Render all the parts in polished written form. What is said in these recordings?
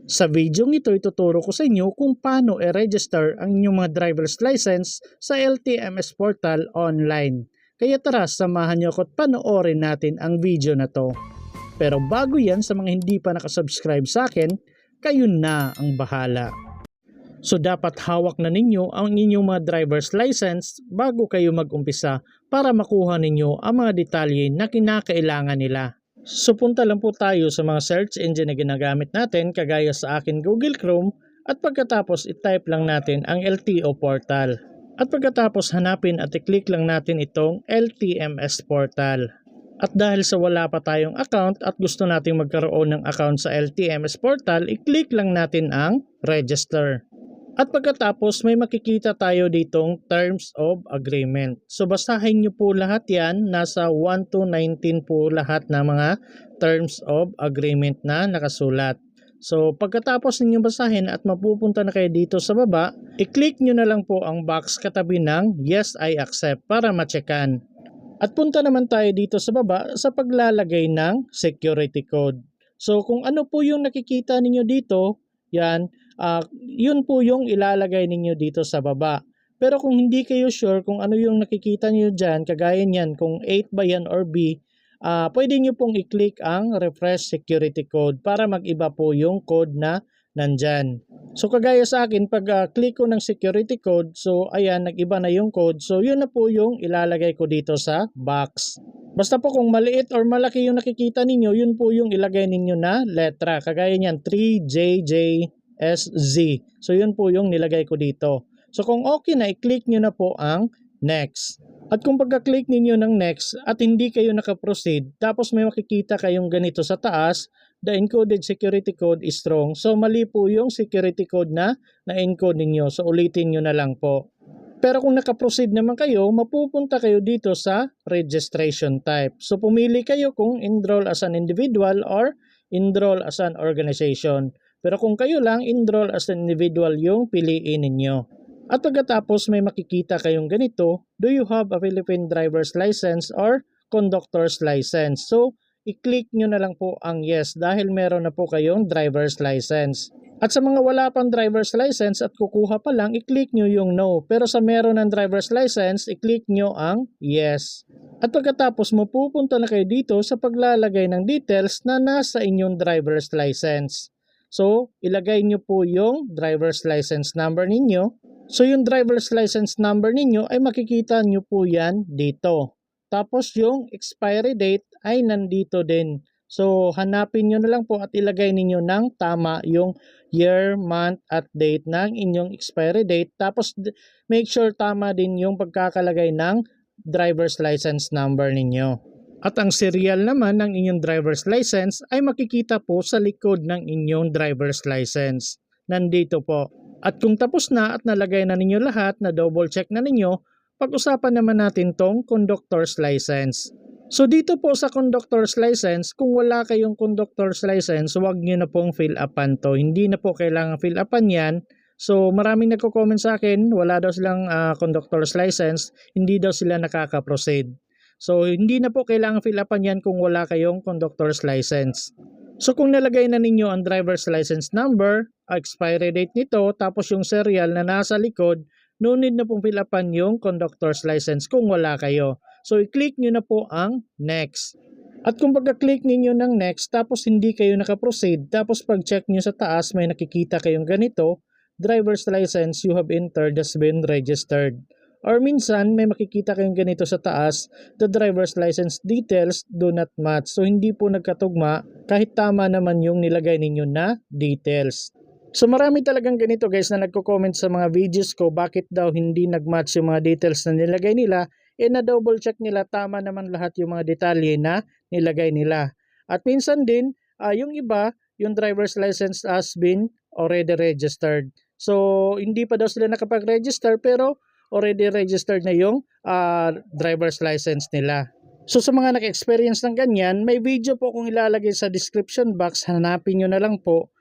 Sa video ito, ituturo ko sa inyo kung paano i-register ang inyong mga driver's license sa LTMS portal online. Kaya tara, samahan niyo ako at panoorin natin ang video na to. Pero bago yan, sa mga hindi pa nakasubscribe sa akin, kayo na ang bahala. So dapat hawak na ninyo ang inyong mga driver's license bago kayo mag-umpisa para makuha ninyo ang mga detalye na kinakailangan nila. So punta lang po tayo sa mga search engine na ginagamit natin kagaya sa akin Google Chrome at pagkatapos i-type lang natin ang LTO portal. At pagkatapos hanapin at i-click lang natin itong LTMS portal. At dahil sa wala pa tayong account at gusto nating magkaroon ng account sa LTMS portal, i-click lang natin ang register. At pagkatapos may makikita tayo ditong Terms of Agreement. So basahin nyo po lahat yan. Nasa 1 to 19 po lahat ng mga Terms of Agreement na nakasulat. So pagkatapos ninyo basahin at mapupunta na kayo dito sa baba, i-click nyo na lang po ang box katabi ng Yes, I accept para ma-checkan. At punta naman tayo dito sa baba sa paglalagay ng security code. So kung ano po yung nakikita ninyo dito, yan, yun po yung ilalagay ninyo dito sa baba. Pero kung hindi kayo sure kung ano yung nakikita niyo dyan, kagaya niyan, kung 8 ba yan or B, pwede nyo pong i-click ang refresh security code para mag-iba po yung code na nandyan. So kagaya sa akin, pag click ko ng security code, so ayan, nag-iba na yung code. So yun na po yung ilalagay ko dito sa box. Basta po kung maliit or malaki yung nakikita ninyo, yun po yung ilagay ninyo na letra. Kagaya niyan, 3JJSZ. So yun po yung nilagay ko dito. So kung okay na, i-click nyo na po ang next. At kung pagka-click ninyo ng next at hindi kayo nakaproceed, tapos may makikita kayong ganito sa taas, the encoded security code is wrong. So mali po yung security code na na-encode ninyo. So ulitin nyo na lang po. Pero kung nakaproceed naman kayo, mapupunta kayo dito sa registration type. So pumili kayo kung enroll as an individual or enroll as an organization. Pero kung kayo lang, enroll as an individual yung piliin ninyo. At pagkatapos may makikita kayong ganito, do you have a Philippine driver's license or conductor's license? So i-click nyo na lang po ang yes dahil meron na po kayong driver's license. At sa mga wala pang driver's license at kukuha pa lang, i-click nyo yung no. Pero sa meron ng driver's license, i-click nyo ang yes. At pagkatapos mapupunta na kayo dito sa paglalagay ng details na nasa inyong driver's license. So, ilagay nyo po yung driver's license number ninyo. So, yung driver's license number ninyo ay makikita nyo po yan dito. Tapos yung expiry date ay nandito din. So, hanapin nyo na lang po at ilagay ninyo ng tama yung year, month, at date ng inyong expiry date. Tapos, make sure tama din yung pagkakalagay ng driver's license number ninyo. At ang serial naman ng inyong driver's license ay makikita po sa likod ng inyong driver's license. Nandito po. At kung tapos na at nalagay na ninyo lahat, na double check na ninyo, pag-usapan naman natin tong conductor's license. So dito po sa conductor's license, kung wala kayong conductor's license, huwag nyo na pong fill upan to. Hindi na po kailangan fill upan yan. So maraming nagko-comment sa akin, wala daw silang conductor's license, hindi daw sila nakaka-proceed. So hindi na po kailangan fill upan yan kung wala kayong conductor's license. So kung nalagay na ninyo ang driver's license number, expiry date nito, tapos yung serial na nasa likod, no need na pong fill upan yung conductor's license kung wala kayo. So i-click nyo na po ang next. At kung pagka-click ninyo ng next, tapos hindi kayo nakaproceed, tapos pag-check nyo sa taas, may nakikita kayong ganito, driver's license you have entered has been registered. Or minsan, may makikita kayong ganito sa taas, the driver's license details do not match. So hindi po nagkatugma kahit tama naman yung nilagay ninyo na details. So marami talagang ganito guys na nagko-comment sa mga videos ko bakit daw hindi nagmatch yung mga details na nilagay nila. Na double check nila tama naman lahat yung mga detalye na nilagay nila. At minsan din, yung iba, yung driver's license has been already registered. So hindi pa daw sila nakapag-register pero already registered na yung driver's license nila. So sa mga naka-experience ng ganyan, may video po kung ilalagay sa description box, hanapin nyo na lang po.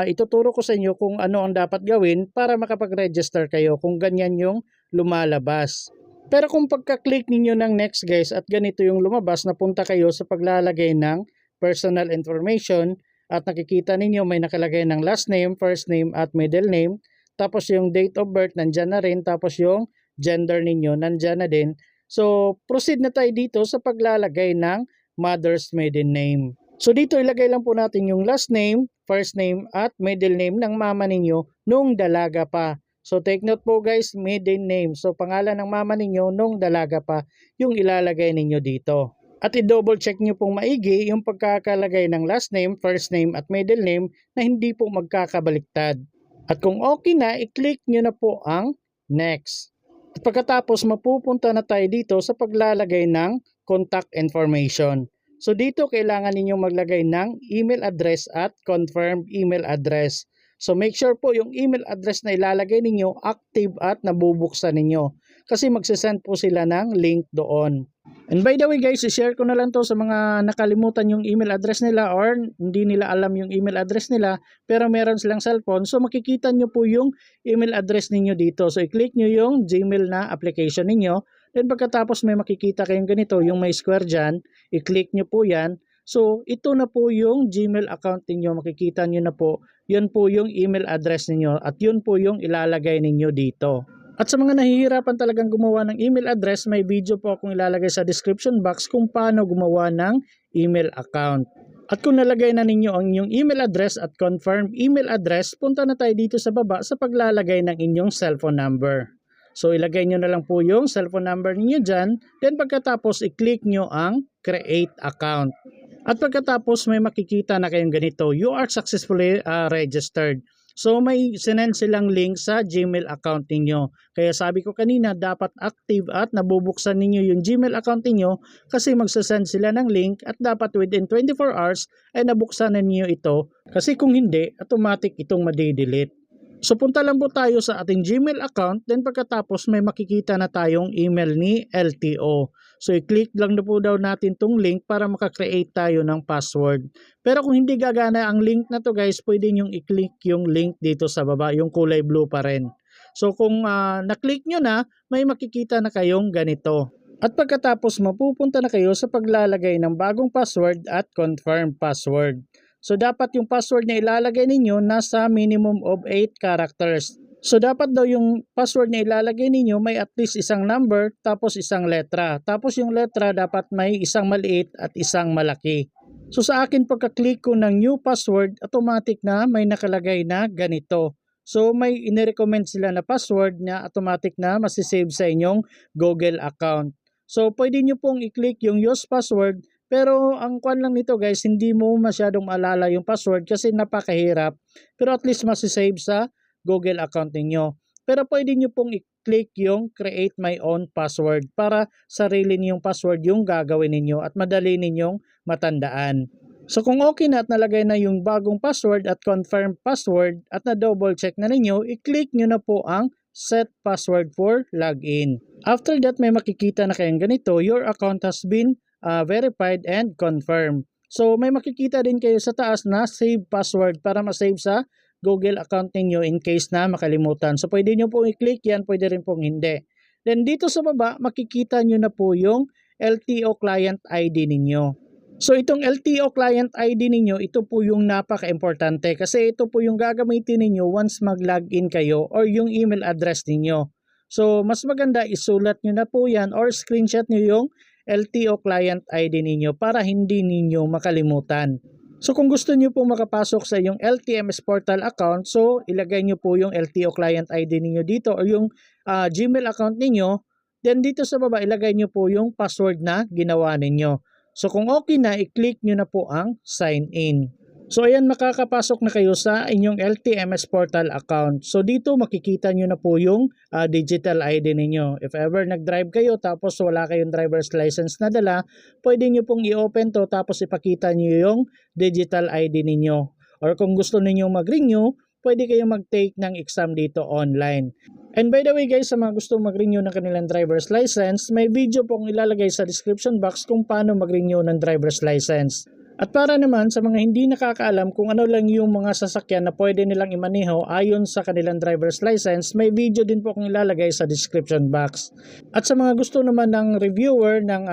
Ituturo ko sa inyo kung ano ang dapat gawin para makapag-register kayo kung ganyan yung lumalabas. Pero kung pagka-click ninyo ng next guys at ganito yung lumabas, napunta kayo sa paglalagay ng personal information, at nakikita ninyo may nakalagay ng last name, first name at middle name. Tapos yung date of birth nandyan na rin, tapos yung gender ninyo nandyan na din. So proceed na tayo dito sa paglalagay ng mother's maiden name. So dito ilagay lang po natin yung last name, first name at middle name ng mama ninyo nung dalaga pa. So take note po guys, maiden name. So pangalan ng mama ninyo nung dalaga pa yung ilalagay ninyo dito. At i-double check nyo pong maigi yung pagkakalagay ng last name, first name at middle name na hindi po magkakabaliktad. At kung okay na, i-click nyo na po ang next. At pagkatapos mapupunta na tayo dito sa paglalagay ng contact information. So dito kailangan ninyong maglagay ng email address at confirmed email address. So make sure po yung email address na ilalagay ninyo active at nabubuksan ninyo. Kasi magsasend po sila ng link doon. And by the way guys, i-share ko na lang to sa mga nakalimutan yung email address nila or hindi nila alam yung email address nila pero meron silang cellphone. So makikita nyo po yung email address ninyo dito. So i-click nyo yung Gmail na application ninyo. Then pagkatapos may makikita kayong ganito, yung may square dyan, i-click nyo po yan. So ito na po yung Gmail account ninyo, makikita nyo na po, yun po yung email address ninyo at yun po yung ilalagay ninyo dito. At sa mga nahihirapan talagang gumawa ng email address, may video po akong ilalagay sa description box kung paano gumawa ng email account. At kung nalagay na ninyo ang inyong email address at confirmed email address, punta na tayo dito sa baba sa paglalagay ng inyong cellphone number. So ilagay nyo na lang po yung cellphone number niyo dyan. Then pagkatapos i-click nyo ang create account. At pagkatapos may makikita na kayong ganito, you are successfully registered. So may sinend silang link sa Gmail account ninyo. Kaya sabi ko kanina dapat active at nabubuksan ninyo yung Gmail account ninyo kasi magsasend sila ng link at dapat within 24 hours ay nabuksan ninyo ito kasi kung hindi automatic itong madidelete. So punta lang po tayo sa ating Gmail account, then pagkatapos may makikita na tayong email ni LTO. So i-click lang na po daw natin tong link para makakreate tayo ng password. Pero kung hindi gagana ang link na to guys, pwede nyo i-click yung link dito sa baba, yung kulay blue pa rin. So kung na-click nyo na, may makikita na kayong ganito. At pagkatapos mapupunta na kayo sa paglalagay ng bagong password at confirm password. So dapat yung password na ilalagay ninyo nasa minimum of 8 characters. So dapat daw yung password na ilalagay ninyo may at least isang number tapos isang letra. Tapos yung letra dapat may isang maliit at isang malaki. So sa akin pagka-click ko ng new password, automatic na may nakalagay na ganito. So may inirecommend sila na password na automatic na masisave sa inyong Google account. So pwede nyo pong i-click yung use password. Pero ang kwan lang nito guys, hindi mo masyadong maalala yung password kasi napakahirap. Pero at least masisave sa Google account ninyo. Pero pwede nyo pong i-click yung create my own password para sarili niyong password yung gagawin ninyo at madali ninyong matandaan. So kung okay na at nalagay na yung bagong password at confirm password at na double check na ninyo, i-click nyo na po ang set password for login. After that may makikita na kayong ganito, your account has been verified and confirmed. So may makikita din kayo sa taas na save password para ma-save sa Google account ninyo in case na makalimutan. So pwede nyo pong i-click yan, pwede rin pong hindi. Then dito sa baba makikita nyo na po yung LTO client ID ninyo. So itong LTO client ID ninyo, ito po yung napaka-importante kasi ito po yung gagamitin ninyo once mag-login kayo or yung email address ninyo. So mas maganda isulat nyo na po yan or screenshot nyo yung LTO client ID ninyo para hindi ninyo makalimutan. So kung gusto niyo po makapasok sa yung LTMS portal account, so ilagay niyo po yung LTO client ID ninyo dito o yung Gmail account ninyo. Then dito sa baba ilagay niyo po yung password na ginawa ninyo. So kung okay na, i-click niyo na po ang sign in. So ayan, makakapasok na kayo sa inyong LTMS portal account. So dito makikita nyo na po yung digital ID ninyo. If ever nag-drive kayo tapos wala kayong driver's license na dala, pwede nyo pong i-open to tapos ipakita nyo yung digital ID ninyo. Or kung gusto ninyong mag-renew, pwede kayong mag-take ng exam dito online. And by the way guys, sa mga gusto mag-renew ng kanilang driver's license, may video pong ilalagay sa description box kung paano mag-renew ng driver's license. At para naman sa mga hindi nakakaalam kung ano lang yung mga sasakyan na pwede nilang imaneho ayon sa kanilang driver's license, may video din po akong ilalagay sa description box. At sa mga gusto naman ng reviewer ng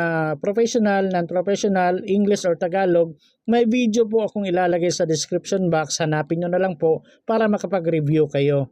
professional, non-professional, English or Tagalog, may video po akong ilalagay sa description box. Hanapin nyo na lang po para makapag-review kayo.